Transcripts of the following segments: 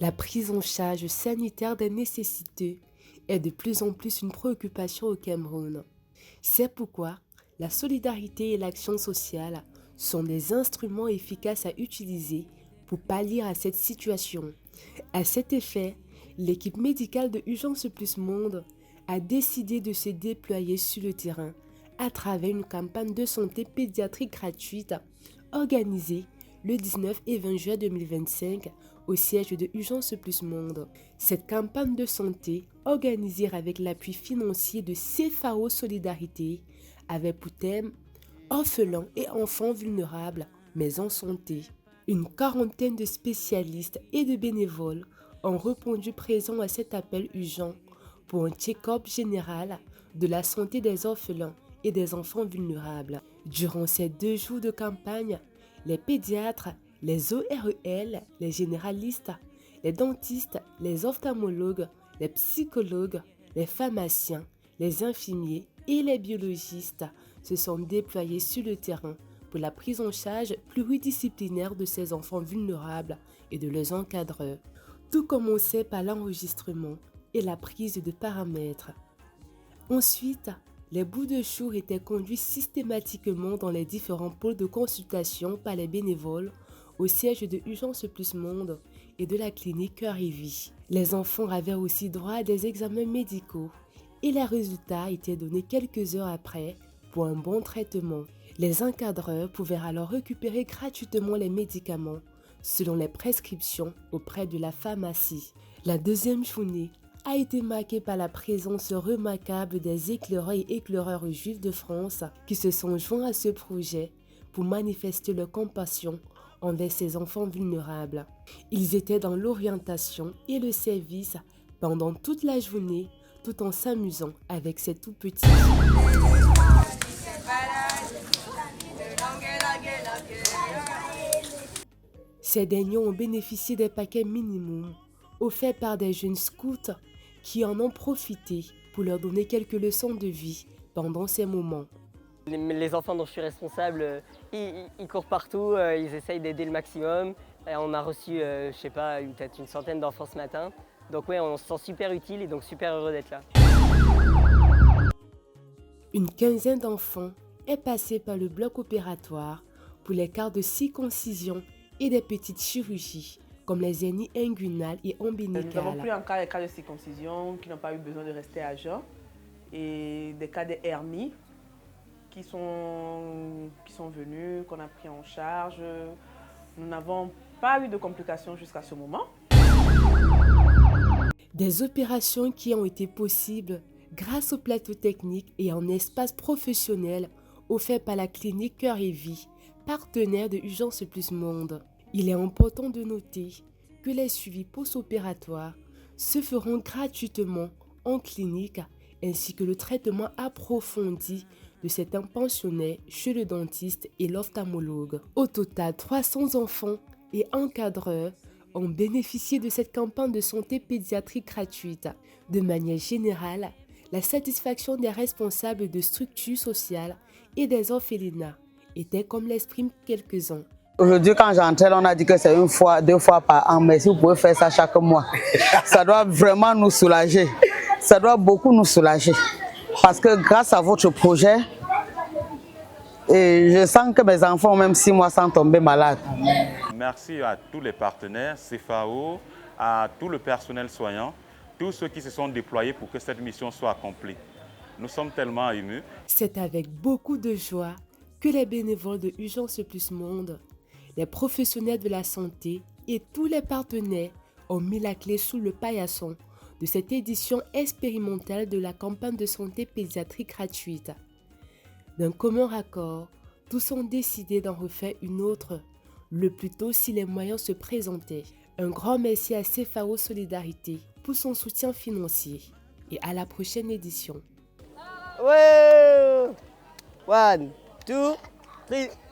La prise en charge sanitaire des nécessiteux est de plus en plus une préoccupation au Cameroun. C'est pourquoi la solidarité et l'action sociale sont des instruments efficaces à utiliser pour pallier à cette situation. À cet effet, l'équipe médicale de Urgence Plus Monde a décidé de se déployer sur le terrain à travers une campagne de santé pédiatrique gratuite organisée le 19 et 20 juin 2025 au siège de Urgence Plus Monde. Cette campagne de santé, organisée avec l'appui financier de CFAO Solidarité, avait pour thème « Orphelins et enfants vulnérables, mais en santé ». Une quarantaine de spécialistes et de bénévoles ont répondu présents à cet appel urgent pour un check-up général de la santé des orphelins et des enfants vulnérables. Durant ces 2 jours de campagne, les pédiatres, les OREL, les généralistes, les dentistes, les ophtalmologues, les psychologues, les pharmaciens, les infirmiers et les biologistes se sont déployés sur le terrain pour la prise en charge pluridisciplinaire de ces enfants vulnérables et de leurs encadreurs. Tout commençait par l'enregistrement et la prise de paramètres. Ensuite, les bouts de jour étaient conduits systématiquement dans les différents pôles de consultation par les bénévoles au siège de Urgence Plus Monde et de la clinique Cœur et Vie. Les enfants avaient aussi droit à des examens médicaux et les résultats étaient donnés quelques heures après pour un bon traitement. Les encadreurs pouvaient alors récupérer gratuitement les médicaments selon les prescriptions auprès de la pharmacie. La deuxième journée a été marquée par la présence remarquable des éclaireurs et éclaireurs juifs de France qui se sont joints à ce projet pour manifester leur compassion envers ces enfants vulnérables. Ils étaient dans l'orientation et le service pendant toute la journée tout en s'amusant avec ces tout petits. Ces derniers ont bénéficié des paquets minimum offerts par des jeunes scouts qui en ont profité pour leur donner quelques leçons de vie pendant ces moments. Les enfants dont je suis responsable, ils courent partout, ils essayent d'aider le maximum. Et on a reçu, je sais pas, peut-être une centaine d'enfants ce matin. Donc ouais, on se sent super utile et donc super heureux d'être là. Une quinzaine d'enfants est passée par le bloc opératoire pour les cas de circoncision et des petites chirurgies, comme les hernies inguinales et ombilicales. Nous avons pris en cas des cas de circoncision qui n'ont pas eu besoin de rester à jeun et des cas de hernies qui sont venus, qu'on a pris en charge. Nous n'avons pas eu de complications jusqu'à ce moment. Des opérations qui ont été possibles grâce au plateau technique et en espace professionnel offert par la clinique Cœur et Vie, partenaire de Urgence Plus Monde. Il est important de noter que les suivis post-opératoires se feront gratuitement en clinique ainsi que le traitement approfondi de certains pensionnaires chez le dentiste et l'ophtalmologue. Au total, 300 enfants et encadreurs ont bénéficié de cette campagne de santé pédiatrique gratuite. De manière générale, la satisfaction des responsables de structures sociales et des orphelinats était comme l'expriment quelques-uns. Aujourd'hui, quand j'entrais, on a dit que c'est 1 fois, 2 fois par an, mais si vous pouvez faire ça chaque mois, ça doit vraiment nous soulager. Ça doit beaucoup nous soulager. Parce que grâce à votre projet, et je sens que mes enfants ont même 6 mois sans tomber malades. Merci à tous les partenaires, CFAO, à tout le personnel soignant, tous ceux qui se sont déployés pour que cette mission soit accomplie. Nous sommes tellement émus. C'est avec beaucoup de joie que les bénévoles de Urgence Plus Monde, les professionnels de la santé et tous les partenaires ont mis la clé sous le paillasson de cette édition expérimentale de la campagne de santé pédiatrique gratuite. D'un commun raccord, tous ont décidé d'en refaire une autre, le plus tôt si les moyens se présentaient. Un grand merci à CFAO Solidarité pour son soutien financier et à la prochaine édition. Ouais! 1, 2, 3.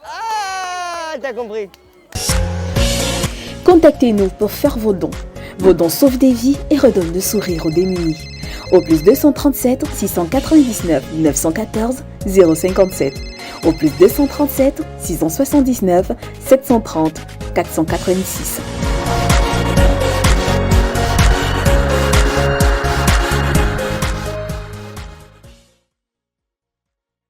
Ah, t'as compris. Contactez-nous pour faire vos dons. Vos dons sauvent des vies et redonnent le sourire aux démunis. Au plus 237 699 914 057. Au plus 237 679 730 486.